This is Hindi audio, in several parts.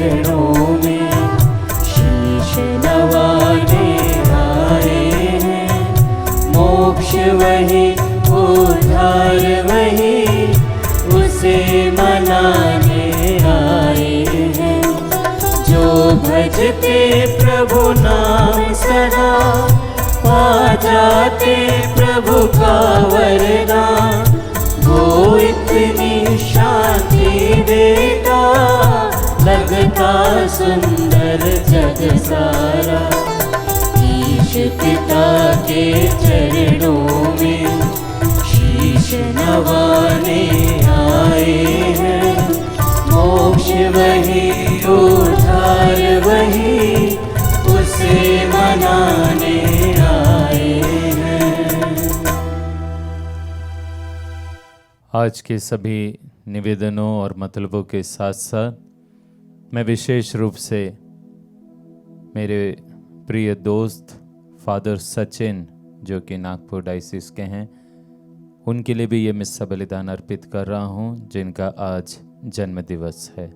चरणों में शीश नवाने आए हैं। मोक्ष वही, उद्धार वही, उसे मनाने आए हैं। जो भजते प्रभु नाम सदा, पा जाते प्रभु का वरदान। वो इतनी शांति देता, लगता सुंदर जग सारा। ईश पिता के चरणों में शीश नवाने आए हैं। मोक्ष वही, उद्धार वही, उसे मनाने आए हैं। आज के सभी निवेदनों और मतलबों के साथ साथ मैं विशेष रूप से मेरे प्रिय दोस्त फादर सचिन, जो कि नागपुर डायसिस के हैं, उनके लिए भी ये मिस्सा बलिदान अर्पित कर रहा हूँ, जिनका आज जन्म दिवस है।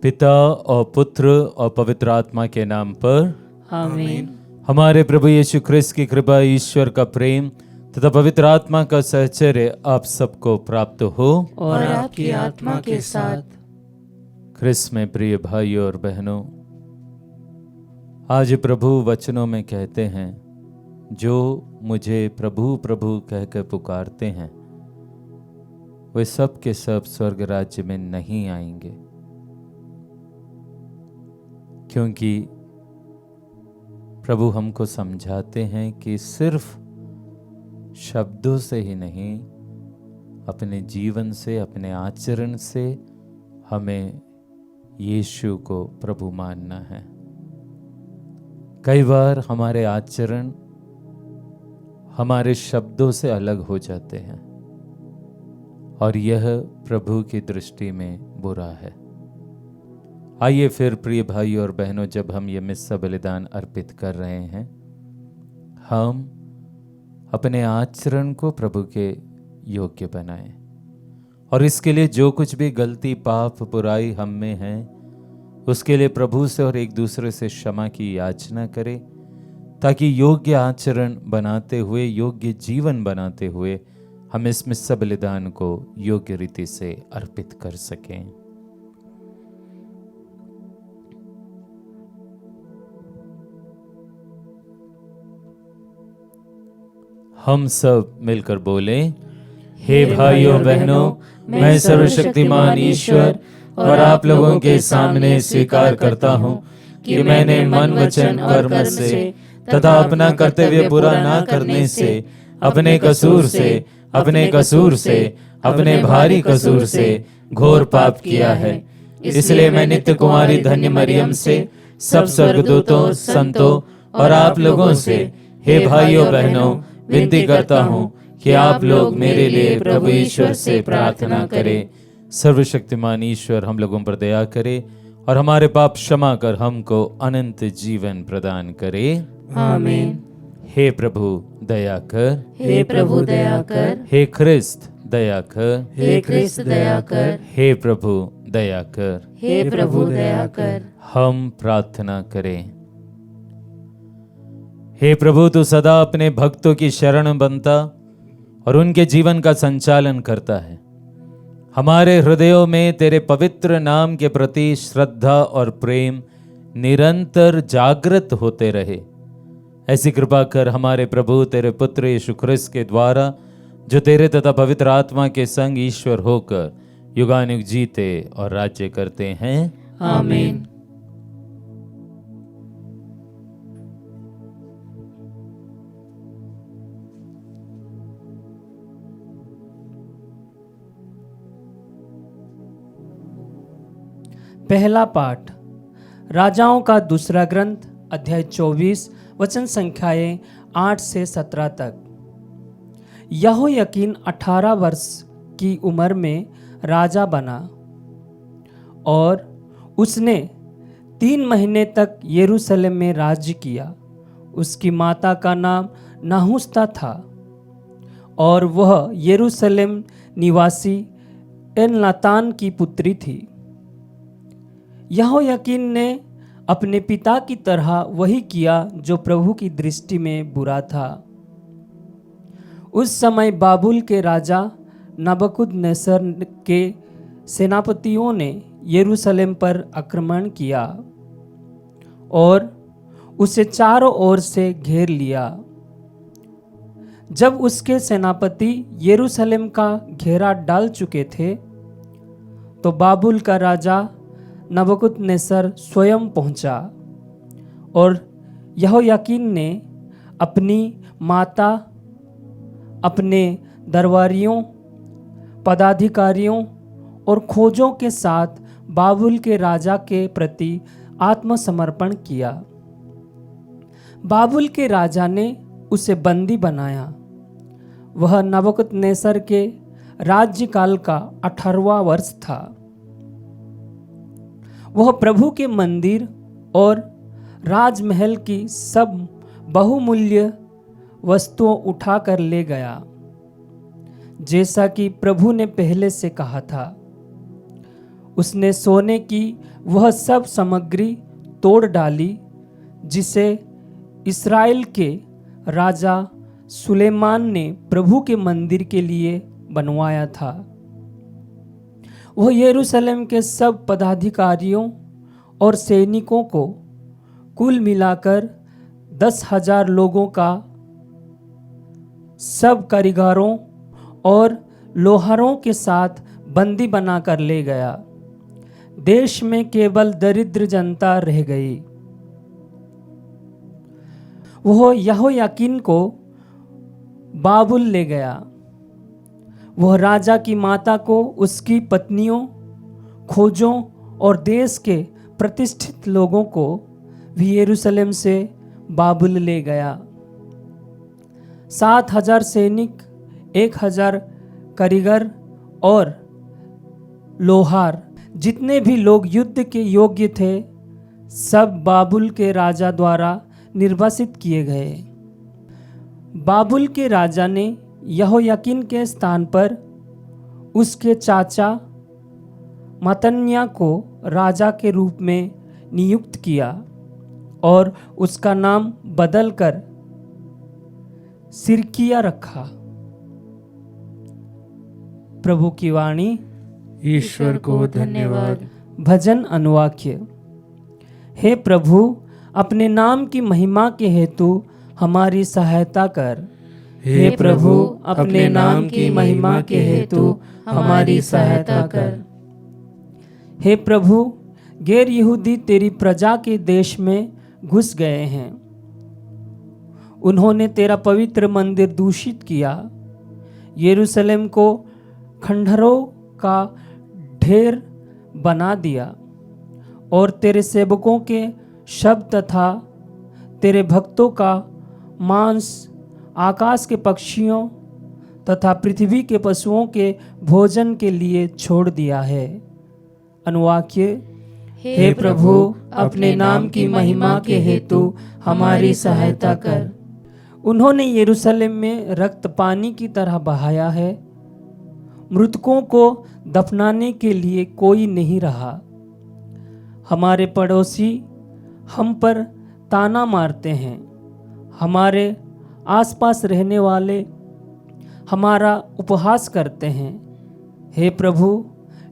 पिता और पुत्र और पवित्र आत्मा के नाम पर आमीन। हमारे प्रभु यीशु ख्रिस्त की कृपा, ईश्वर का प्रेम तथा पवित्र आत्मा का सहचर्य आप सबको प्राप्त हो और आपकी आत्मा के साथ। ख्रिस्त में प्रिय भाइयों और बहनों, आज प्रभु वचनों में कहते हैं, जो मुझे प्रभु प्रभु कहकर पुकारते हैं वे सब के सब स्वर्ग राज्य में नहीं आएंगे। क्योंकि प्रभु हमको समझाते हैं कि सिर्फ शब्दों से ही नहीं, अपने जीवन से, अपने आचरण से हमें यीशु को प्रभु मानना है। कई बार हमारे आचरण हमारे शब्दों से अलग हो जाते हैं और यह प्रभु की दृष्टि में बुरा है। आइए फिर प्रिय भाइयों और बहनों, जब हम ये मिस्सा बलिदान अर्पित कर रहे हैं, हम अपने आचरण को प्रभु के योग्य बनाएं और इसके लिए जो कुछ भी गलती, पाप, बुराई हम में है, उसके लिए प्रभु से और एक दूसरे से क्षमा की याचना करें, ताकि योग्य आचरण बनाते हुए, योग्य जीवन बनाते हुए हम इस मिस्सा बलिदान को योग्य रीति से अर्पित कर सकें। हम सब मिलकर बोले, हे भाइयों बहनों, मैं सर्वशक्तिमान ईश्वर और आप लोगों के सामने स्वीकार करता हूँ कि मैंने मन, वचन और कर्म से तथा अपना कर्तव्य पूरा ना करने से, अपने कसूर से, अपने भारी कसूर से घोर पाप किया है। इसलिए मैं नित्य कुमारी धन्य मरियम से, सब स्वर्गदूतों, संतों और आप लोगों से, हे भाइयों बहनों, विनती करता हूँ कि आप लोग मेरे लिए प्रभु ईश्वर से प्रार्थना करें। सर्वशक्तिमान ईश्वर हम लोगों पर दया करे और हमारे पाप क्षमा कर हमको अनंत जीवन प्रदान करे। आमीन। हे प्रभु दया कर, हे प्रभु दया कर, हे ख्रिस्त दया कर, हे ख्रिस्त दया कर, हे प्रभु दया कर। हे प्रभु दया कर। हम प्रार्थना करें। हे प्रभु, तू सदा अपने भक्तों की शरण बनता और उनके जीवन का संचालन करता है। हमारे हृदयों में तेरे पवित्र नाम के प्रति श्रद्धा और प्रेम निरंतर जागृत होते रहे। ऐसी कृपा कर हमारे प्रभु तेरे पुत्र यीशु ख्रिस्त के द्वारा, जो तेरे तथा पवित्र आत्मा के संग ईश्वर होकर युगानुग जीते और राज्य करते हैं। आमीन। पहला पाठ राजाओं का दूसरा ग्रंथ, अध्याय 24, वचन संख्याएं 8 से 17 तक। यहोयाकीन 18 वर्ष की उम्र में राजा बना और उसने 3 महीने तक यरूशलेम में राज्य किया। उसकी माता का नाम नाहुस्ता था और वह यरूशलेम निवासी एलनातान की पुत्री थी। यहोयाकीन ने अपने पिता की तरह वही किया जो प्रभु की दृष्टि में बुरा था। उस समय बाबुल के राजा नबूकदनेस्सर के सेनापतियों ने यरूशलेम पर आक्रमण किया और उसे चारों ओर से घेर लिया। जब उसके सेनापति यरूशलेम का घेरा डाल चुके थे तो बाबुल का राजा नबूकदनेस्सर स्वयं पहुंचा और यहोयाकीन ने अपनी माता, अपने दरबारियों, पदाधिकारियों और खोजों के साथ बाबुल के राजा के प्रति आत्मसमर्पण किया। बाबुल के राजा ने उसे बंदी बनाया। वह नबूकदनेस्सर के राज्यकाल का 18वां वर्ष था। वह प्रभु के मंदिर और राजमहल की सब बहुमूल्य वस्तुओं उठाकर ले गया, जैसा कि प्रभु ने पहले से कहा था। उसने सोने की वह सब सामग्री तोड़ डाली जिसे इस्राएल के राजा सुलेमान ने प्रभु के मंदिर के लिए बनवाया था। वह यरूशलेम के सब पदाधिकारियों और सैनिकों को कुल मिलाकर 10,000 लोगों का सब कारीगरों और लोहारों के साथ बंदी बनाकर ले गया। देश में केवल दरिद्र जनता रह गई। वह यहोयाकीन को बाबुल ले गया। वह राजा की माता को, उसकी पत्नियों, खोजों और देश के प्रतिष्ठित लोगों को भी यरूशलेम से बाबुल ले गया। 7,000 सैनिक, 1,000 कारीगर और लोहार, जितने भी लोग युद्ध के योग्य थे, सब बाबुल के राजा द्वारा निर्वासित किए गए। बाबुल के राजा ने यहोयाकीन के स्थान पर उसके चाचा मत्तन्याह को राजा के रूप में नियुक्त किया और उसका नाम बदलकर सिरकिया रखा। प्रभु की वाणी। ईश्वर को धन्यवाद। भजन अनुवाक्य। हे प्रभु, अपने नाम की महिमा के हेतु हमारी सहायता कर। हे प्रभु, अपने नाम की महिमा के हेतु हमारी सहायता कर। हे प्रभु, गैर यहूदी तेरी प्रजा के देश में घुस गए हैं। उन्होंने तेरा पवित्र मंदिर दूषित किया, यरूशलेम को खंडहरों का ढेर बना दिया और तेरे सेवकों के शब्द तथा तेरे भक्तों का मांस आकाश के पक्षियों तथा पृथ्वी के पशुओं के भोजन के लिए छोड़ दिया है। अनुवाक्य। हे प्रभु, अपने नाम की महिमा के हेतु हमारी सहायता कर। उन्होंने यरूशलेम में रक्त पानी की तरह बहाया है। मृतकों को दफनाने के लिए कोई नहीं रहा। हमारे पड़ोसी हम पर ताना मारते हैं। हमारे आसपास रहने वाले हमारा उपहास करते हैं। हे प्रभु,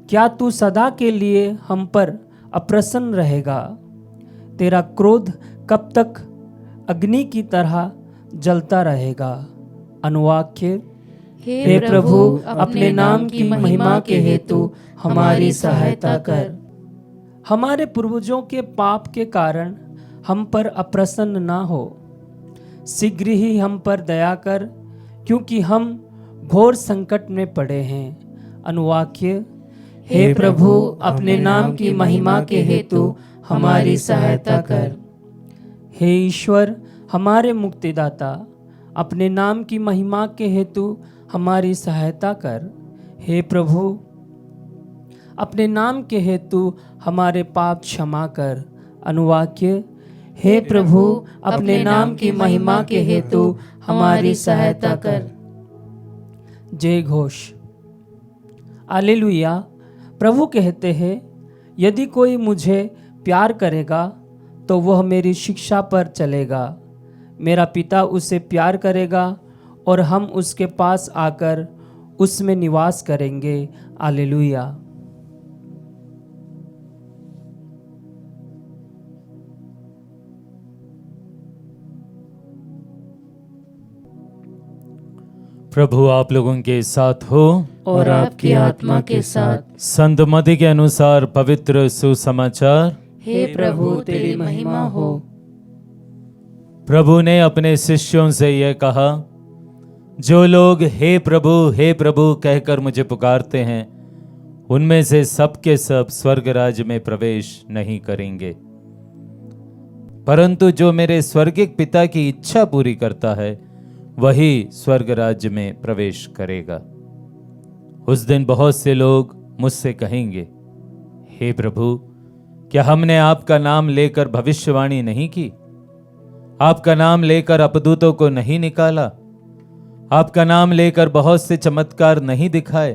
क्या तू सदा के लिए हम पर अप्रसन्न रहेगा? तेरा क्रोध कब तक अग्नि की तरह जलता रहेगा? अनुवाक्य। हे प्रभु, अपने नाम की महिमा के हेतु हमारी सहायता कर। हमारे पूर्वजों के पाप के कारण हम पर अप्रसन्न ना हो। शीघ्र ही हम पर दया कर, क्योंकि हम घोर संकट में पड़े हैं। अनुवाक्य। हे प्रभु, अपने नाम की महिमा के हेतु हमारी सहायता कर। हे ईश्वर, हमारे मुक्तिदाता, अपने नाम की महिमा के हेतु हमारी सहायता कर। हे प्रभु, अपने नाम के हेतु हमारे पाप क्षमा कर। अनुवाक्य। हे प्रभु, अपने नाम की महिमा के हेतु हमारी सहायता कर। जय घोष। हालेलुया। प्रभु कहते हैं, यदि कोई मुझे प्यार करेगा तो वह मेरी शिक्षा पर चलेगा। मेरा पिता उसे प्यार करेगा और हम उसके पास आकर उसमें निवास करेंगे। हालेलुया। प्रभु आप लोगों के साथ हो और आपकी आत्मा के साथ। संत मत्ती के अनुसार पवित्र सुसमाचार। हे प्रभु तेरी महिमा हो। प्रभु ने अपने शिष्यों से यह कहा, जो लोग हे प्रभु कहकर मुझे पुकारते हैं, उनमें से सब के सब स्वर्ग राज्य में प्रवेश नहीं करेंगे, परंतु जो मेरे स्वर्गिक पिता की इच्छा पूरी करता है वही स्वर्ग राज्य में प्रवेश करेगा। उस दिन बहुत से लोग मुझसे कहेंगे, हे प्रभु, क्या हमने आपका नाम लेकर भविष्यवाणी नहीं की? आपका नाम लेकर अपदूतों को नहीं निकाला? आपका नाम लेकर बहुत से चमत्कार नहीं दिखाए?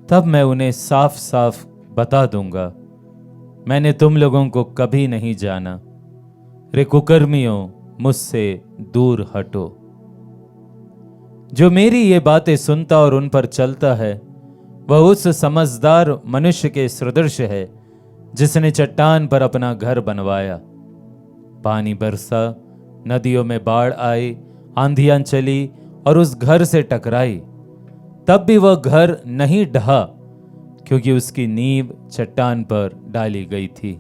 तब मैं उन्हें साफ साफ बता दूंगा, मैंने तुम लोगों को कभी नहीं जाना। रे कुकर्मियों, मुझसे दूर हटो। जो मेरी ये बातें सुनता और उन पर चलता है, वह उस समझदार मनुष्य के सदृश है जिसने चट्टान पर अपना घर बनवाया। पानी बरसा, नदियों में बाढ़ आई, आंधियां चली और उस घर से टकराई, तब भी वह घर नहीं ढहा, क्योंकि उसकी नींव चट्टान पर डाली गई थी।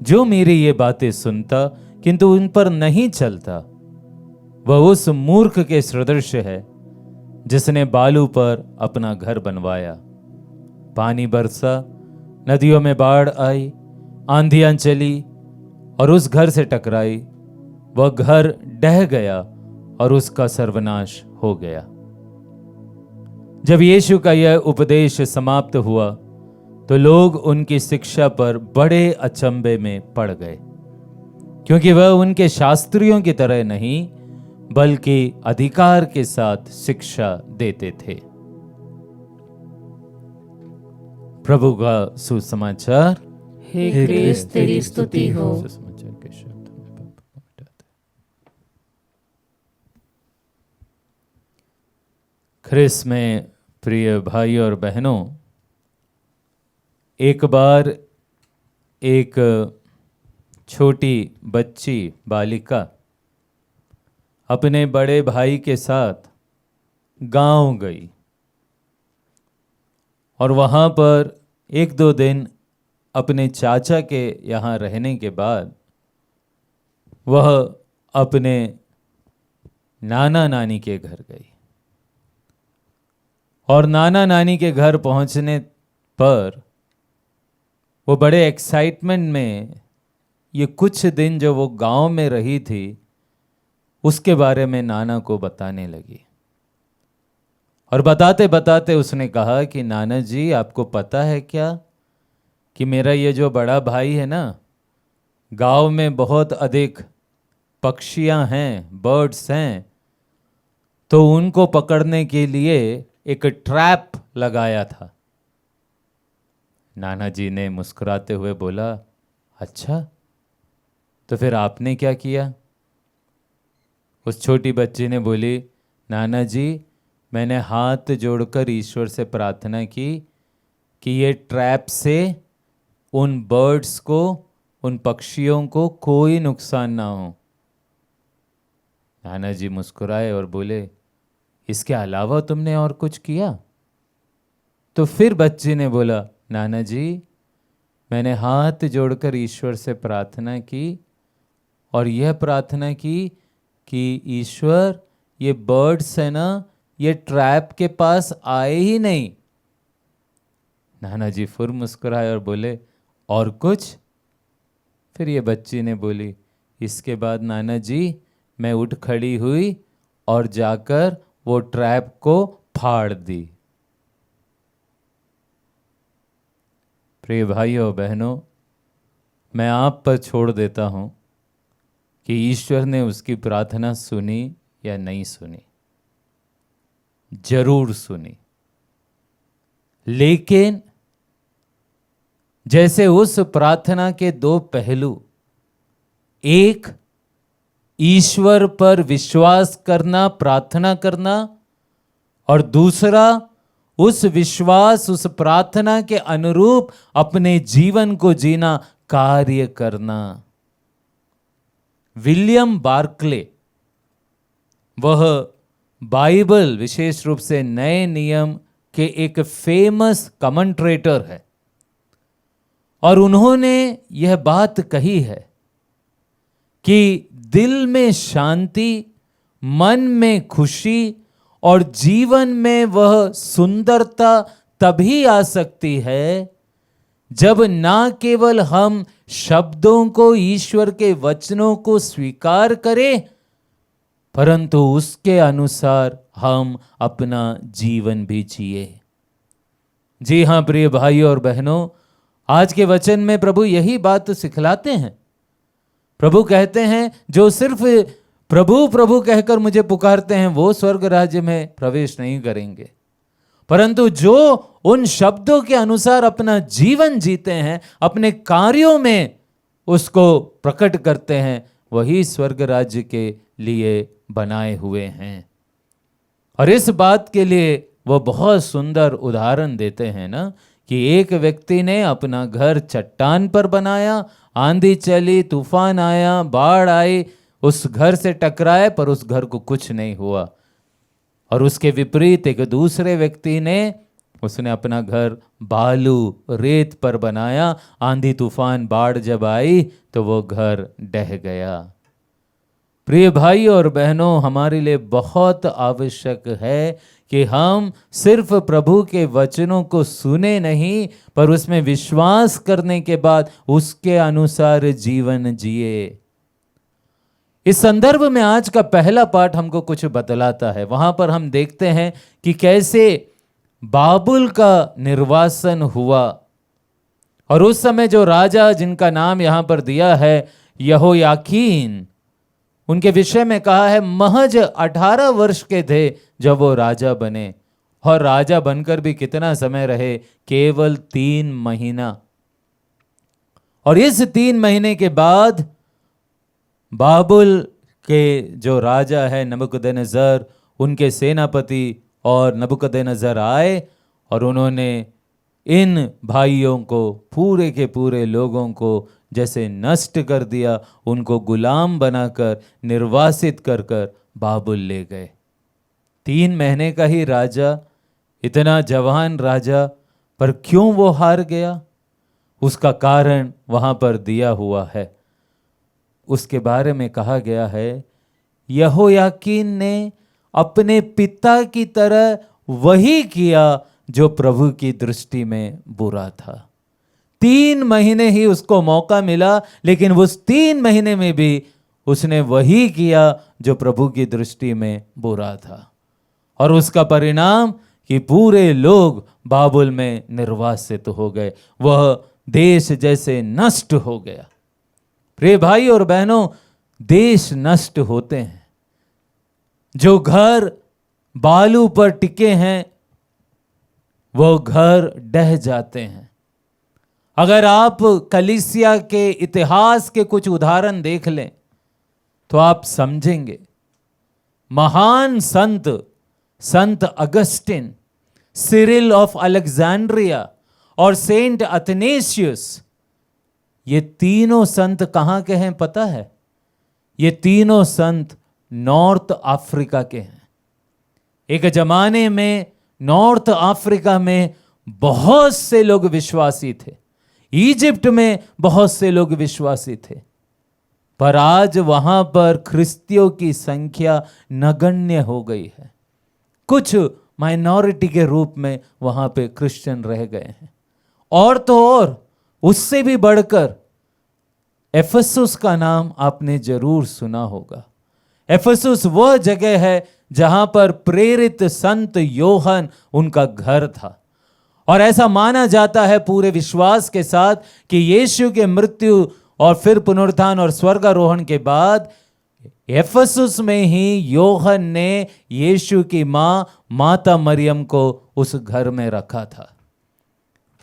जो मेरी ये बातें सुनता किंतु उन पर नहीं चलता, वह उस मूर्ख के सदृश है जिसने बालू पर अपना घर बनवाया। पानी बरसा, नदियों में बाढ़ आई, आंधियां चली और उस घर से टकराई, वह घर ढह गया और उसका सर्वनाश हो गया। जब यीशु का यह उपदेश समाप्त हुआ तो लोग उनकी शिक्षा पर बड़े अचंभे में पड़ गए, क्योंकि वह उनके शास्त्रियों की तरह नहीं बल्कि अधिकार के साथ शिक्षा देते थे। प्रभु का सुसमाचार। हे क्रिस्त तेरी स्तुति हो। सुसमाचार के शब्द में पाप को मिटाते। ख्रिस्त में प्रिय भाई और बहनों, एक बार एक छोटी बच्ची बालिका अपने बड़े भाई के साथ गांव गई और वहां पर एक दो दिन अपने चाचा के यहाँ रहने के बाद वह अपने नाना नानी के घर गई। और नाना नानी के घर पहुंचने पर वो बड़े एक्साइटमेंट में ये कुछ दिन जो वो गांव में रही थी उसके बारे में नाना को बताने लगी। और बताते बताते उसने कहा कि नाना जी, आपको पता है क्या कि मेरा ये जो बड़ा भाई है ना, गांव में बहुत अधिक पक्षियां हैं, बर्ड्स हैं, तो उनको पकड़ने के लिए एक ट्रैप लगाया था। नाना जी ने मुस्कुराते हुए बोला, अच्छा, तो फिर आपने क्या किया? उस छोटी बच्ची ने बोली, नाना जी, मैंने हाथ जोड़कर ईश्वर से प्रार्थना की कि ये ट्रैप से उन बर्ड्स को, उन पक्षियों को कोई नुकसान ना हो। नाना जी मुस्कुराए और बोले, इसके अलावा तुमने और कुछ किया? तो फिर बच्ची ने बोला, नाना जी, मैंने हाथ जोड़कर ईश्वर से प्रार्थना की और यह प्रार्थना की कि ईश्वर, ये बर्ड्स है ना, ये ट्रैप के पास आए ही नहीं। नाना जी फिर मुस्कुराए और बोले, और कुछ? फिर ये बच्ची ने बोली, इसके बाद नाना जी मैं उठ खड़ी हुई और जाकर वो ट्रैप को फाड़ दी। प्रिय भाइयों बहनों, मैं आप पर छोड़ देता हूं कि ईश्वर ने उसकी प्रार्थना सुनी या नहीं सुनी। जरूर सुनी, लेकिन जैसे उस प्रार्थना के दो पहलू, एक ईश्वर पर विश्वास करना, प्रार्थना करना, और दूसरा उस विश्वास, उस प्रार्थना के अनुरूप अपने जीवन को जीना, कार्य करना। विलियम बार्कले, वह बाइबल, विशेष रूप से नए नियम के एक फेमस कमेंट्रेटर है, और उन्होंने यह बात कही है कि दिल में शांति, मन में खुशी और जीवन में वह सुंदरता तभी आ सकती है जब ना केवल हम शब्दों को, ईश्वर के वचनों को स्वीकार करें, परंतु उसके अनुसार हम अपना जीवन भी जिए। जी हां प्रिय भाइयों और बहनों, आज के वचन में प्रभु यही बात सिखलाते हैं। प्रभु कहते हैं जो सिर्फ प्रभु प्रभु कहकर मुझे पुकारते हैं वो स्वर्ग राज्य में प्रवेश नहीं करेंगे, परंतु जो उन शब्दों के अनुसार अपना जीवन जीते हैं, अपने कार्यों में उसको प्रकट करते हैं, वही स्वर्ग राज्य के लिए बनाए हुए हैं। और इस बात के लिए वो बहुत सुंदर उदाहरण देते हैं ना, कि एक व्यक्ति ने अपना घर चट्टान पर बनाया, आंधी चली, तूफान आया, बाढ़ आई, उस घर से टकराए, पर उस घर को कुछ नहीं हुआ। और उसके विपरीत एक दूसरे व्यक्ति ने, उसने अपना घर बालू, रेत पर बनाया, आंधी तूफान बाढ़ जब आई तो वो घर ढह गया। प्रिय भाई और बहनों, हमारे लिए बहुत आवश्यक है कि हम सिर्फ प्रभु के वचनों को सुने नहीं, पर उसमें विश्वास करने के बाद उसके अनुसार जीवन जिए। इस संदर्भ में आज का पहला पाठ हमको कुछ बतलाता है। वहां पर हम देखते हैं कि कैसे बाबुल का निर्वासन हुआ, और उस समय जो राजा, जिनका नाम यहां पर दिया है यहोयाकीन, उनके विषय में कहा है महज 18 वर्ष के थे जब वो राजा बने, और राजा बनकर भी कितना समय रहे, केवल 3 महीना। और इस 3 महीने के बाद बाबुल के जो राजा है नबूकदनेस्सर, उनके सेनापति और नबूकदनेस्सर आए, और उन्होंने इन भाइयों को, पूरे के पूरे लोगों को जैसे नष्ट कर दिया, उनको गुलाम बनाकर, निर्वासित कर कर बाबुल ले गए। 3 महीने का ही राजा, इतना जवान राजा, पर क्यों वो हार गया, उसका कारण वहां पर दिया हुआ है। उसके बारे में कहा गया है, यहोयाकीन ने अपने पिता की तरह वही किया जो प्रभु की दृष्टि में बुरा था। 3 महीने ही उसको मौका मिला, लेकिन उस 3 महीने में भी उसने वही किया जो प्रभु की दृष्टि में बुरा था, और उसका परिणाम कि पूरे लोग बाबुल में निर्वासित हो गए, वह देश जैसे नष्ट हो गया। प्रिय भाई और बहनों, देश नष्ट होते हैं, जो घर बालू पर टिके हैं वो घर ढह जाते हैं। अगर आप कलीसिया के इतिहास के कुछ उदाहरण देख लें तो आप समझेंगे। महान संत अगस्टिन, सिरिल ऑफ अलेक्जेंड्रिया और सेंट अथनेसियस, ये तीनों संत कहां के हैं पता है? ये तीनों संत नॉर्थ अफ्रीका के हैं। एक जमाने में नॉर्थ अफ्रीका में बहुत से लोग विश्वासी थे, इजिप्ट में बहुत से लोग विश्वासी थे, पर आज वहां पर ख्रिस्तियों की संख्या नगण्य हो गई है। कुछ माइनॉरिटी के रूप में वहां पे क्रिश्चियन रह गए हैं। और तो और उससे भी बढ़कर एफेसुस का नाम आपने जरूर सुना होगा। एफेसुस वह जगह है जहां पर प्रेरित संत योहन, उनका घर था। और ऐसा माना जाता है पूरे विश्वास के साथ कि यीशु के मृत्यु और फिर पुनरुत्थान और स्वर्गारोहण के बाद एफेसुस में ही योहन ने यीशु की मां माता मरियम को उस घर में रखा था।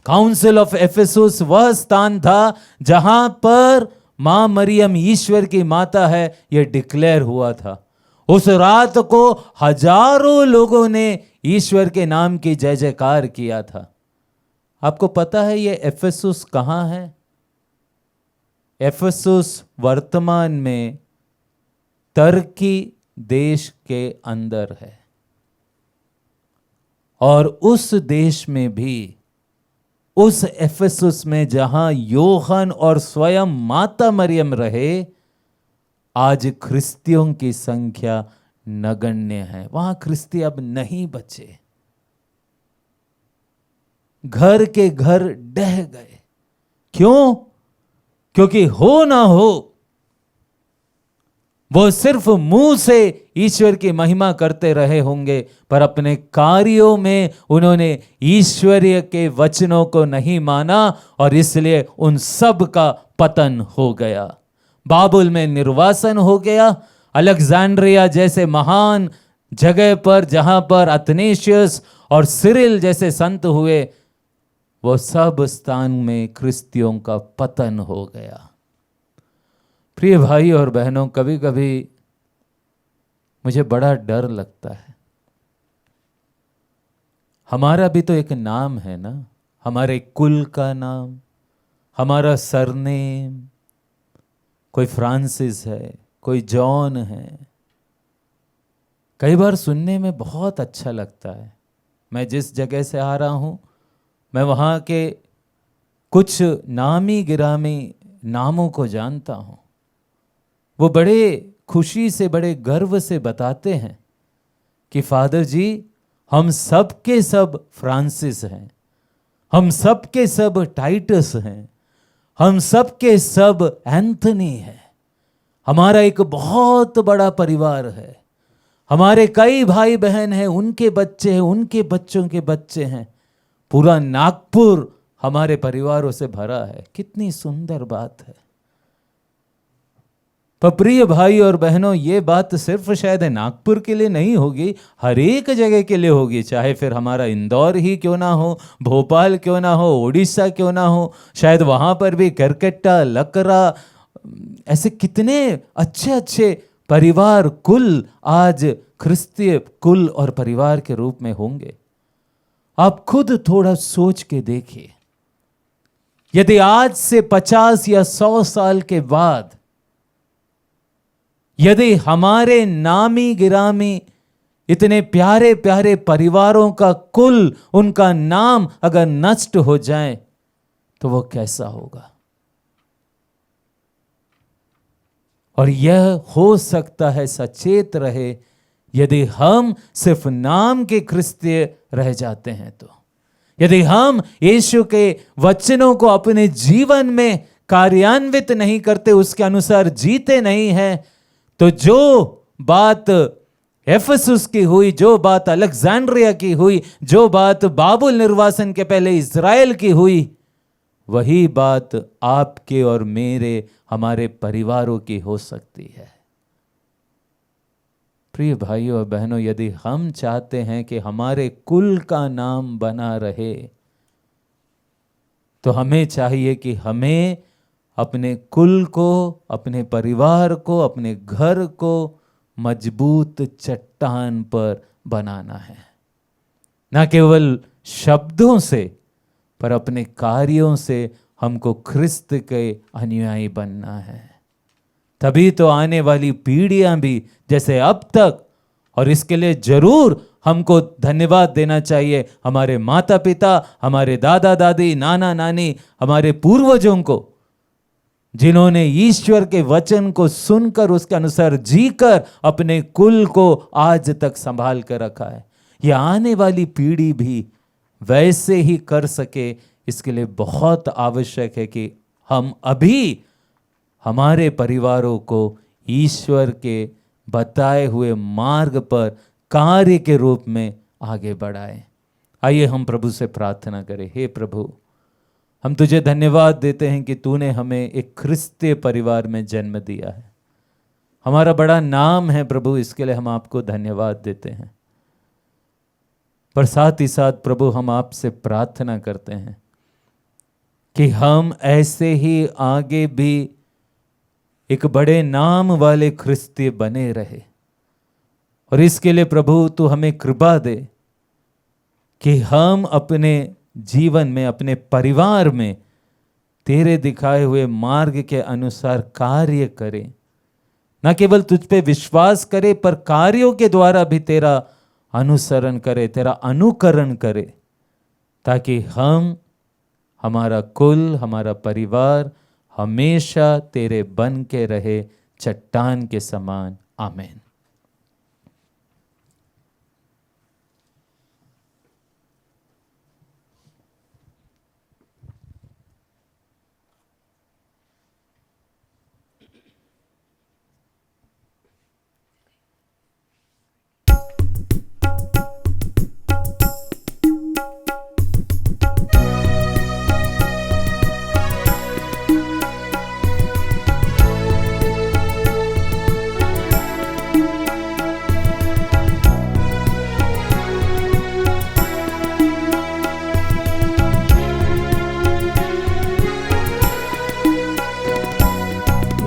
काउंसिल ऑफ एफेसुस वह स्थान था जहां पर मां मरियम ईश्वर की माता है यह डिक्लेयर हुआ था। उस रात को हजारों लोगों ने ईश्वर के नाम की जय जयकार किया था। आपको पता है यह एफेसुस कहां है? एफेसुस वर्तमान में तुर्की देश के अंदर है। और उस देश में भी, उस एफेसुस में जहां यूहन्ना और स्वयं माता मरियम रहे, आज ख्रिस्तियों की संख्या नगण्य है। वहां ख्रिस्ती अब नहीं बचे, घर के घर डह गए। क्यों? क्योंकि हो ना हो, वो सिर्फ मुंह से ईश्वर की महिमा करते रहे होंगे, पर अपने कार्यों में उन्होंने ईश्वरीय के वचनों को नहीं माना और इसलिए उन सब का पतन हो गया। बाबुल में निर्वासन हो गया। अलेक्जेंड्रिया जैसे महान जगह पर, जहां पर अथनेशियस और सिरिल जैसे संत हुए, वो सब स्थान में ख्रिस्तियों का पतन हो गया। प्रिय भाई और बहनों, कभी कभी मुझे बड़ा डर लगता है। हमारा भी तो एक नाम है ना, हमारे कुल का नाम, हमारा सरनेम। कोई फ्रांसिस है, कोई जॉन है। कई बार सुनने में बहुत अच्छा लगता है। मैं जिस जगह से आ रहा हूं, मैं वहां के कुछ नामी गिरामी नामों को जानता हूं। वो बड़े खुशी से, बड़े गर्व से बताते हैं कि फादर जी, हम सब के सब फ्रांसिस हैं, हम सब के सब टाइटस हैं, हम सब के सब एंथनी हैं। हमारा एक बहुत बड़ा परिवार है। हमारे कई भाई बहन हैं, उनके बच्चे हैं, उनके बच्चों के बच्चे हैं। पूरा नागपुर हमारे परिवारों से भरा है। कितनी सुंदर बात है। पर प्रिय भाई और बहनों, ये बात सिर्फ शायद नागपुर के लिए नहीं होगी, हर एक जगह के लिए होगी। चाहे फिर हमारा इंदौर ही क्यों ना हो, भोपाल क्यों ना हो, उड़ीसा क्यों ना हो, शायद वहां पर भी करकट्टा, लकरा, ऐसे कितने अच्छे अच्छे परिवार, कुल आज ख्रिस्तीय कुल और परिवार के रूप में होंगे। आप खुद थोड़ा सोच के देखिए, यदि आज से 50 या 100 साल के बाद यदि हमारे नामी गिरामी इतने प्यारे प्यारे परिवारों का कुल, उनका नाम अगर नष्ट हो जाए तो वो कैसा होगा? और यह हो सकता है, सचेत रहे, यदि हम सिर्फ नाम के क्रिस्तीय रह जाते हैं तो। यदि हम यीशु के वचनों को अपने जीवन में कार्यान्वित नहीं करते, उसके अनुसार जीते नहीं हैं, तो जो बात एफेसुस की हुई, जो बात अलेक्जेंड्रिया की हुई, जो बात बाबुल निर्वासन के पहले इज़राइल की हुई, वही बात आपके और मेरे, हमारे परिवारों की हो सकती है। प्रिय भाइयों और बहनों, यदि हम चाहते हैं कि हमारे कुल का नाम बना रहे, तो हमें चाहिए कि हमें अपने कुल को, अपने परिवार को, अपने घर को मजबूत चट्टान पर बनाना है। न केवल शब्दों से, पर अपने कार्यों से हमको ख्रिस्त के अनुयायी बनना है। तभी तो आने वाली पीढ़ियां भी जैसे अब तक, और इसके लिए जरूर हमको धन्यवाद देना चाहिए हमारे माता पिता, हमारे दादा दादी, नाना नानी, हमारे पूर्वजों को, जिन्होंने ईश्वर के वचन को सुनकर उसके अनुसार जीकर अपने कुल को आज तक संभाल कर रखा है। यह आने वाली पीढ़ी भी वैसे ही कर सके, इसके लिए बहुत आवश्यक है कि हम अभी हमारे परिवारों को ईश्वर के बताए हुए मार्ग पर कार्य के रूप में आगे बढ़ाएं। आइए हम प्रभु से प्रार्थना करें। हे प्रभु, हम तुझे धन्यवाद देते हैं कि तूने हमें एक ख्रिस्तीय परिवार में जन्म दिया है। हमारा बड़ा नाम है प्रभु, इसके लिए हम आपको धन्यवाद देते हैं। पर साथ ही साथ प्रभु, हम आपसे प्रार्थना करते हैं कि हम ऐसे ही आगे भी एक बड़े नाम वाले ख्रिस्ती बने रहे। और इसके लिए प्रभु तू हमें कृपा दे कि हम अपने जीवन में, अपने परिवार में तेरे दिखाए हुए मार्ग के अनुसार कार्य करें। न केवल तुझ पे विश्वास करे, पर कार्यों के द्वारा भी तेरा अनुसरण करे, तेरा अनुकरण करे, ताकि हम, हमारा कुल, हमारा परिवार हमेशा तेरे बन के रहे, चट्टान के समान। आमीन।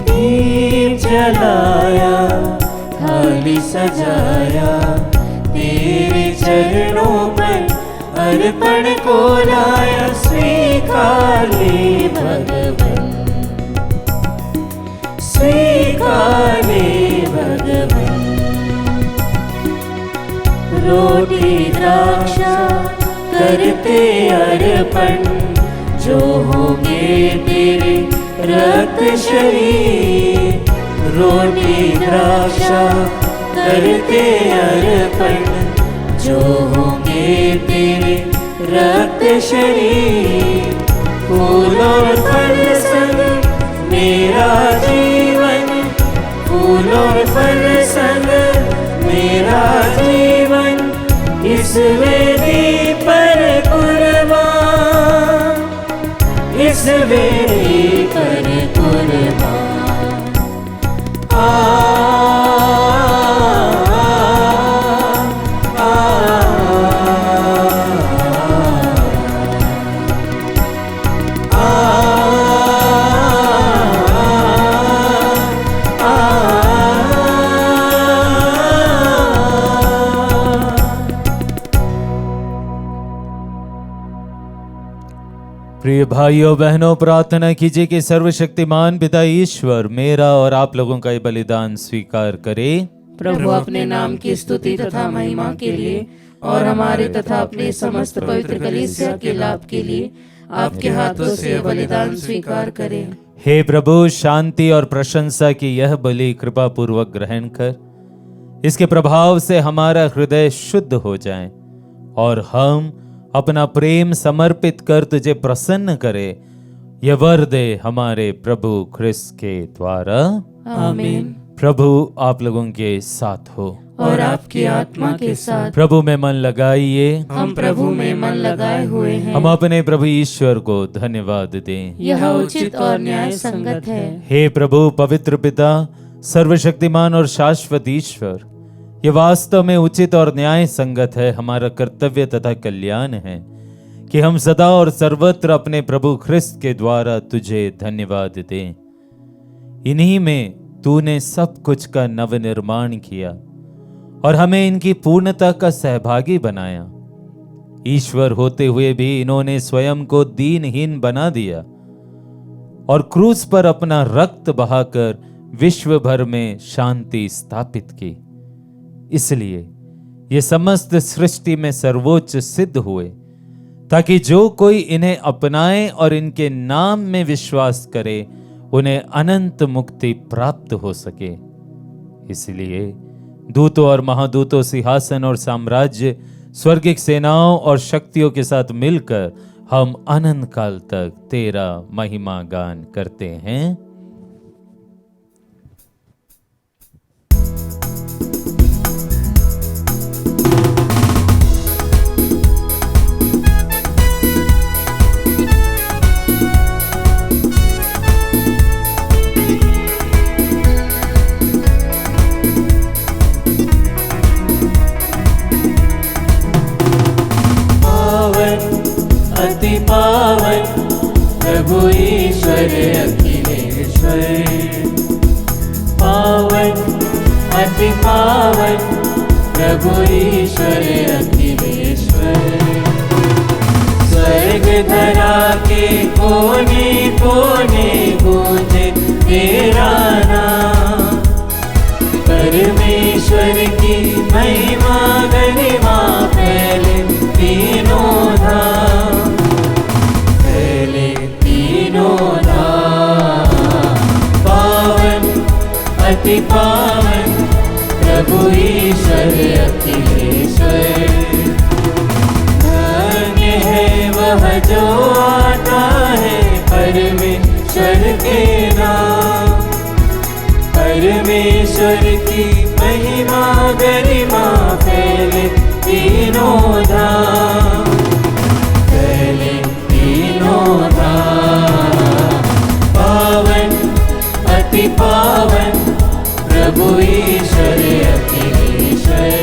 दीप जलाया, थाली सजाया, तेरे चरणों पर अर्पण को लाया। स्वीकार ले भगवन, स्वीकार ले भगवन। रोटी द्राक्षा करते अर्पण, जो होंगे तेरे रक्त शरीर। रोटी द्राक्षा करते अर्पण, जो होंगे तेरे रक्त शरीर। फूल और फल संग मेरा जीवन, फूल और फल संग मेरा जीवन, इस वेदी पर कुर्बान, इस वेदी पर कुर्बान। प्रिय भाइयों बहनों, प्रार्थना कीजिए कि सर्वशक्तिमान पिता ईश्वर मेरा और आप लोगों का ये बलिदान स्वीकार करे। प्रभु अपने नाम की स्तुति तथा महिमा के लिए और हमारे तथा अपने समस्त पवित्र कलीसिया के लाभ के लिए आपके हाथों से यह बलिदान स्वीकार करें। हे प्रभु, शांति और प्रशंसा की यह बलि कृपा पूर्वक ग्रहण कर, इसके प्रभाव से हमारा हृदय शुद्ध हो जाए और हम अपना प्रेम समर्पित कर तुझे प्रसन्न करे। ये वर दे हमारे प्रभु ख्रिस्त के द्वारा। आमीन। प्रभु आप लोगों के साथ हो और आपकी आत्मा के साथ। प्रभु में मन लगाइए। हम प्रभु में मन लगाए हुए हैं। हम अपने प्रभु ईश्वर को धन्यवाद दें। यह उचित और न्याय संगत है। हे प्रभु पवित्र पिता, सर्वशक्तिमान और शाश्वत ईश्वर, ये वास्तव में उचित और न्याय संगत है, हमारा कर्तव्य तथा कल्याण है कि हम सदा और सर्वत्र अपने प्रभु ख्रिस्त के द्वारा तुझे धन्यवाद दें। इन्हीं में तूने सब कुछ का नवनिर्माण किया और हमें इनकी पूर्णता का सहभागी बनाया। ईश्वर होते हुए भी इन्होंने स्वयं को दीनहीन बना दिया और क्रूस पर अपना रक्त बहाकर विश्व भर में शांति स्थापित की। इसलिए ये समस्त सृष्टि में सर्वोच्च सिद्ध हुए, ताकि जो कोई इन्हें अपनाए और इनके नाम में विश्वास करे, उन्हें अनंत मुक्ति प्राप्त हो सके। इसलिए दूतों और महादूतों, सिंहासन और साम्राज्य, स्वर्गिक सेनाओं और शक्तियों के साथ मिलकर हम अनंत काल तक तेरा महिमा गान करते हैं। अति पावन प्रभु ईश्वर अखिलेश्वर। पावन अति पावन प्रभु ईश्वर अखिलेश्वर। स्वर्ग धरा के कोने कोने गूंजे तेरा नाम। परमेश्वर की महिमा गरिमा फैले तीनों धाम, फैले तीनों धाम। पावन अति पावन प्रभु ईश्वर अखिलेश्वर। धन्य है वह जो आता है परमेश्वर के नाम। परमेश्वर की महिमा गरिमा फैले तीनों धाम, फैले तीनों धाम। पावन अति पावन प्रभु ईश्वर अखिलेश्वर।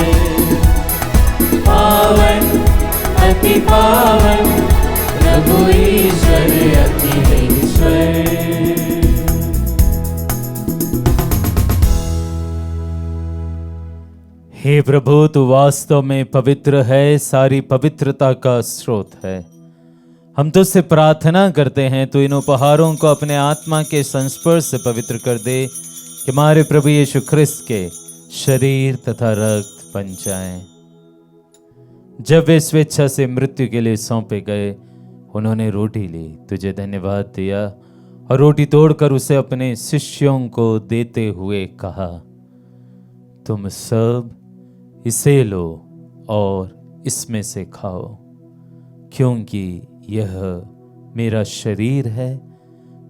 पावन अति पावन प्रभु ईश्वर अखिलेश्वर। हे प्रभु, तू वास्तव में पवित्र है, सारी पवित्रता का स्रोत है। हम तुझसे प्रार्थना करते हैं तू इन उपहारों को अपने आत्मा के संस्पर्श से पवित्र कर दे कि हमारे प्रभु यीशु ख्रिस्त के शरीर तथा रक्त बन जाएं। जब वे स्वेच्छा से मृत्यु के लिए सौंपे गए, उन्होंने रोटी ली, तुझे धन्यवाद दिया और रोटी तोड़कर उसे अपने शिष्यों को देते हुए कहा, तुम सब इसे लो और इसमें से खाओ, क्योंकि यह मेरा शरीर है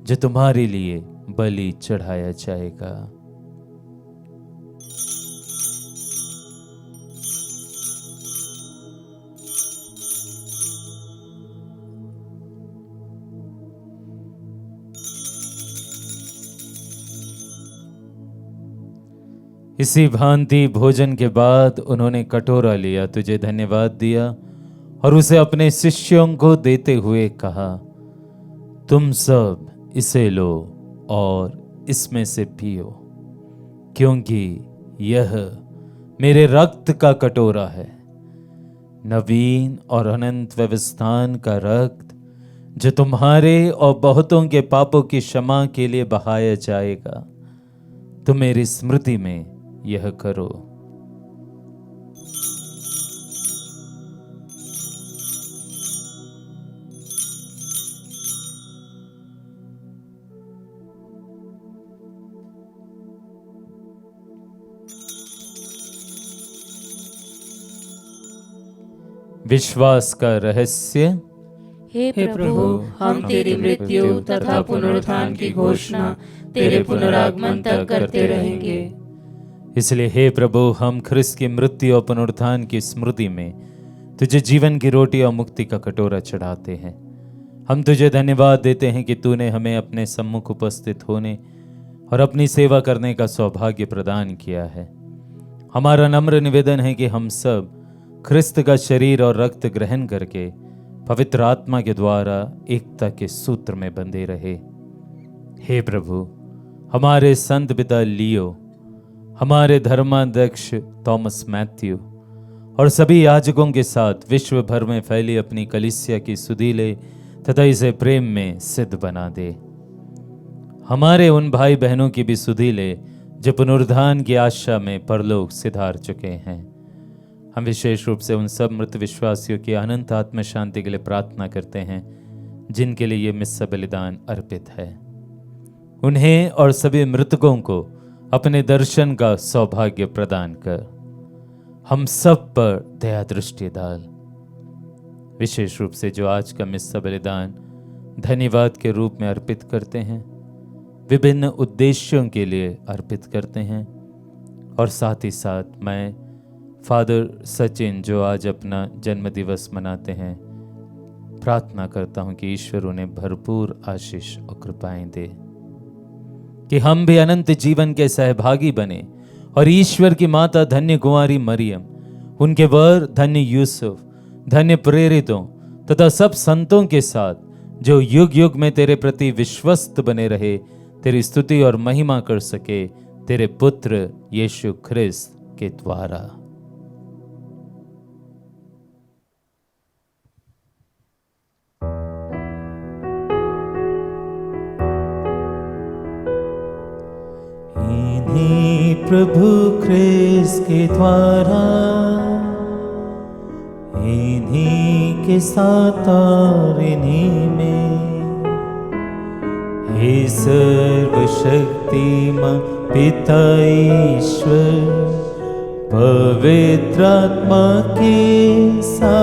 जो तुम्हारे लिए बलि चढ़ाया जाएगा। इसी भांति भोजन के बाद उन्होंने कटोरा लिया, तुझे धन्यवाद दिया और उसे अपने शिष्यों को देते हुए कहा, तुम सब इसे लो और इसमें से पियो, क्योंकि यह मेरे रक्त का कटोरा है, नवीन और अनंत व्यवस्थान का रक्त, जो तुम्हारे और बहुतों के पापों की क्षमा के लिए बहाया जाएगा। तुम मेरी स्मृति में यह करो। विश्वास का रहस्य। हे प्रभु, हम तेरी मृत्यु तथा पुनरुत्थान की घोषणा तेरे पुनरागमन तक करते रहेंगे। इसलिए हे प्रभु, हम ख्रिस्त की मृत्यु और पुनरुत्थान की स्मृति में तुझे जीवन की रोटी और मुक्ति का कटोरा चढ़ाते हैं। हम तुझे धन्यवाद देते हैं कि तूने हमें अपने सम्मुख उपस्थित होने और अपनी सेवा करने का सौभाग्य प्रदान किया है। हमारा नम्र निवेदन है कि हम सब ख्रिस्त का शरीर और रक्त ग्रहण करके पवित्र आत्मा के द्वारा एकता के सूत्र में बंधे रहे। हे प्रभु, हमारे संत पिता लियो, हमारे धर्माध्यक्ष थॉमस मैथ्यू और सभी याजकों के साथ विश्व भर में फैली अपनी कलीसिया की सुधि ले तथा इसे प्रेम में सिद्ध बना दे। हमारे उन भाई बहनों की भी सुधि ले जो पुनरुत्थान की आशा में परलोक सिधार चुके हैं। हम विशेष रूप से उन सब मृत विश्वासियों की अनंत आत्म शांति के लिए प्रार्थना करते हैं जिनके लिए ये मिस्सा बलिदान अर्पित है। उन्हें और सभी मृतकों को अपने दर्शन का सौभाग्य प्रदान कर हम सब पर दया दृष्टि डाल। विशेष रूप से जो आज का मिस्सा बलिदान धन्यवाद के रूप में अर्पित करते हैं, विभिन्न उद्देश्यों के लिए अर्पित करते हैं, और साथ ही साथ मैं फादर सचिन जो आज अपना जन्म दिवस मनाते हैं, प्रार्थना करता हूं कि ईश्वर उन्हें भरपूर आशीष और कृपाएं दे, कि हम भी अनंत जीवन के सहभागी बने और ईश्वर की माता धन्य कुंवारी मरियम, उनके वर धन्य यूसुफ, धन्य प्रेरितों तथा सब संतों के साथ जो युग युग में तेरे प्रति विश्वस्त बने रहे, तेरी स्तुति और महिमा कर सके, तेरे पुत्र यीशु ख्रिस्त के द्वारा। इन्हीं प्रभु ख्रिस्त के द्वारा, इन्हीं के साथ और इन्हीं में, हे सर्वशक्तिमान पिता ईश्वर, पवित्र आत्मा के साथ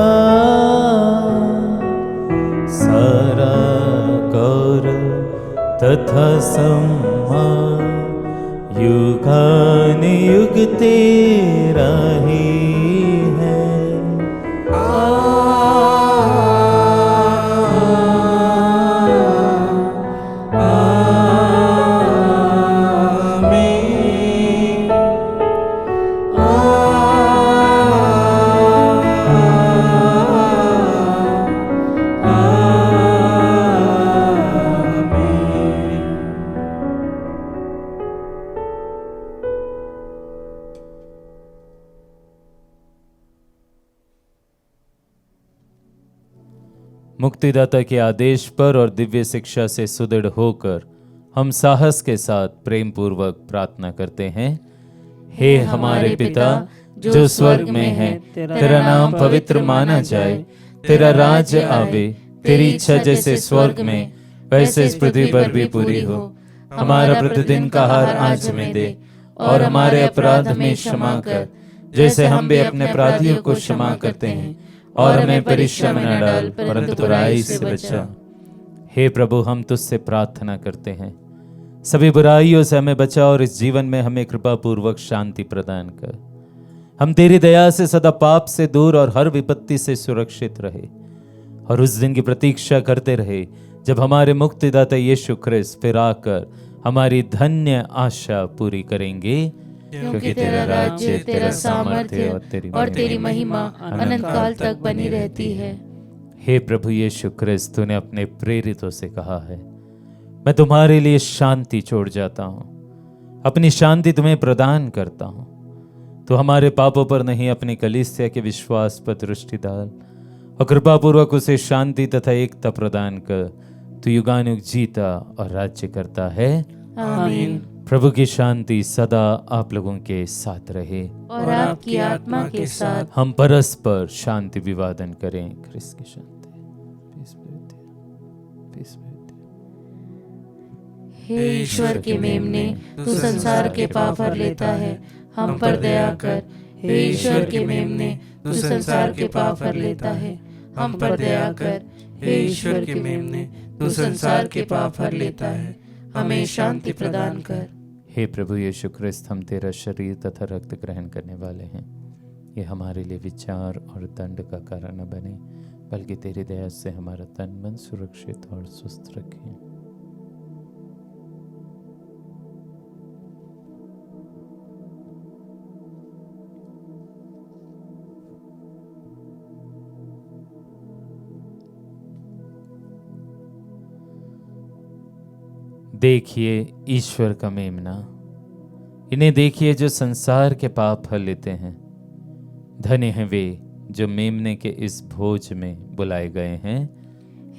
सारा गौरव तथा सम्मान युगानुयुग तेरा ही है। मुक्तिदाता के आदेश पर और दिव्य शिक्षा से सुदृढ़ होकर हम साहस के साथ प्रेम पूर्वक प्रार्थना करते हैं। हे हमारे पिता जो स्वर्ग में है, तेरा नाम पवित्र माना जाए, तेरा राज्य आवे, तेरी इच्छा जैसे स्वर्ग में वैसे इस पृथ्वी पर भी पूरी हो। हमारा प्रतिदिन का आहार आज हमें दे, और हमारे अपराध हमें क्षमा कर, जैसे हम भी अपने अपराधियों को क्षमा करते हैं, और हमें परीक्षा में न डाल, परंतु बुराई से बचा। हे प्रभु, हम तुझसे प्रार्थना करते हैं, सभी बुराइयों से हमें बचा और इस जीवन में हमें कृपा पूर्वक शांति प्रदान कर। हम तेरी दया से सदा पाप से दूर और हर विपत्ति से सुरक्षित रहे, और उस दिन की प्रतीक्षा करते रहे जब हमारे मुक्तिदाता यीशु ख्रिस्त फिर आकर हमारी धन्य आशा पूरी करेंगे, क्योंकि तेरा राज्य, तेरा सामर्थ्य और तेरी महिमा अनंत काल तक बनी रहती है। हे प्रभु यीशु ख्रिस्त, तूने अपने प्रेरितों से कहा है, मैं तुम्हारे लिए शांति छोड़ जाता हूँ, अपनी शांति तुम्हें प्रदान करता हूँ। तो हमारे पापों पर नहीं, अपनी कलीसिया के विश्वास पर दृष्टि डाल और कृपा पूर्वक उसे शांति तथा एकता प्रदान कर। तू युगानुयुग जीता और राज्य करता है। आमीन। प्रभु की शांति सदा आप लोगों के साथ रहे और आपकी आत्मा के साथ। हम परस्पर शांति विवादन करें। ख्रिस्त की शांति। हे ईश्वर के मेमने, तू संसार के पाप हर लेता है, हम पर दया कर। हे ईश्वर के मेमने, तू संसार के पाप हर लेता है, हम पर दया कर। हे ईश्वर के मेमने, तू संसार के पाप हर लेता है, हमें शांति प्रदान कर। हे प्रभु यीशु ख्रिस्त, हम तेरा शरीर तथा रक्त ग्रहण करने वाले हैं। ये हमारे लिए विचार और दंड का कारण न बने, बल्कि तेरी दया से हमारा तन मन सुरक्षित और स्वस्थ रखें। देखिए ईश्वर का मेमना, इन्हें देखिए जो संसार के पाप हर लेते हैं। धन्य हैं वे जो मेमने के इस भोज में बुलाए गए हैं।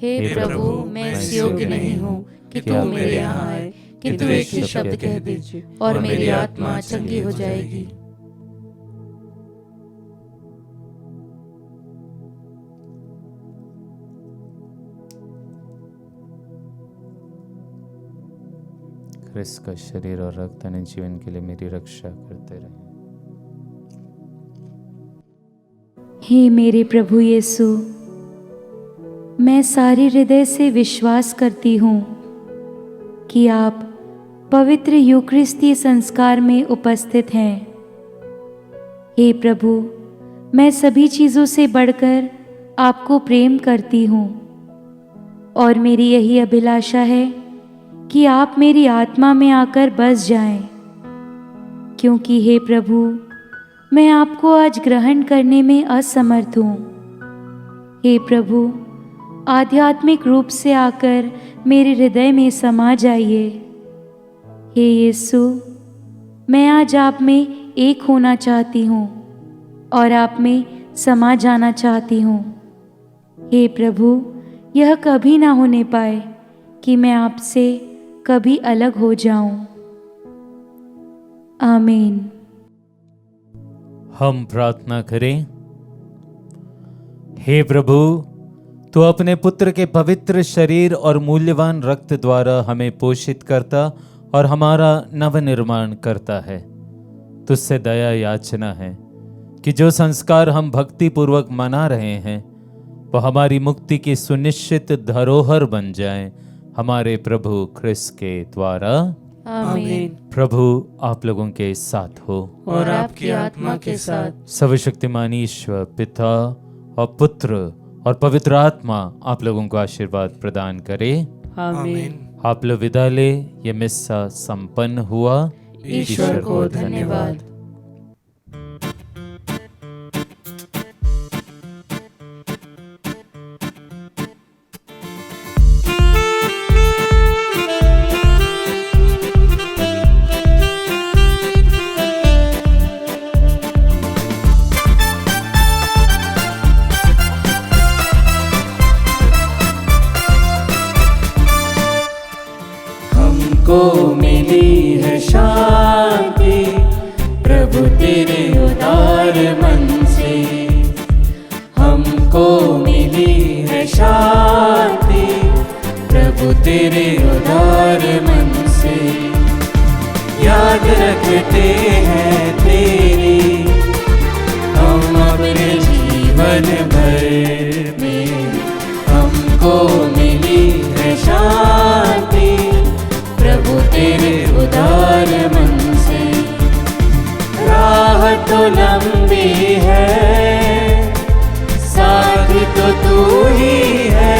हे प्रभु, मैं इस योग्य नहीं हूँ कि तू मेरे यहाँ आए, किंतु एक ही शब्द कह दे और मेरी आत्मा चंगी हो जाएगी। ख्रिस्त का शरीर और रक्त अनंत जीवन के लिए मेरी रक्षा करते रहे। हे मेरे प्रभु यीशु, मैं सारे हृदय से विश्वास करती हूँ कि आप पवित्र यूकरिस्ती संस्कार में उपस्थित हैं। हे प्रभु, मैं सभी चीज़ों से बढ़कर आपको प्रेम करती हूँ और मेरी यही अभिलाषा है कि आप मेरी आत्मा में आकर बस जाएं, क्योंकि हे प्रभु, मैं आपको आज ग्रहण करने में असमर्थ हूँ। हे प्रभु, आध्यात्मिक रूप से आकर मेरे हृदय में समा जाइए। हे यीशु, मैं आज आप में एक होना चाहती हूँ और आप में समा जाना चाहती हूँ। हे प्रभु, यह कभी ना होने पाए कि मैं आपसे कभी अलग हो जाऊं। आमीन। हम प्रार्थना करें। हे प्रभु, तू अपने पुत्र के पवित्र शरीर और मूल्यवान रक्त द्वारा हमें पोषित करता और हमारा नवनिर्माण करता है। तुझसे दया याचना है कि जो संस्कार हम भक्ति पूर्वक मना रहे हैं वह हमारी मुक्ति की सुनिश्चित धरोहर बन जाएं, हमारे प्रभु ख्रिस्त के द्वारा। आमीन। प्रभु आप लोगों के साथ हो और आपकी आत्मा के साथ। सर्वशक्तिमान ईश्वर पिता और पुत्र और पवित्र आत्मा आप लोगों को आशीर्वाद प्रदान करे। आमीन। आप लोग विदा ले। ये मिस्सा संपन्न हुआ। ईश्वर को धन्यवाद। को मिली है शांति प्रभु तेरे उदार मन से। हमको मिली है शांति प्रभु तेरे उदार मन से। याद रखते हैं तेरी हम अपने जीवन भर में। हमको मिली है शांति प्रभु तेरे उदार मन से। राह तो लंबी है, साथ तो तू ही है।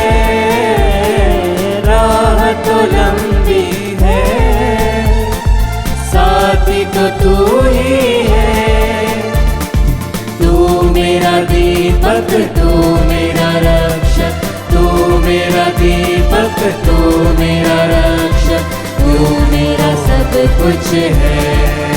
राह तो लंबी है, साथी तो तू ही है। तू मेरा दीपक, तू मेरा रक्षक, तू मेरा दीपक, तू मेरा रक्षक, तू मेरा सब कुछ है।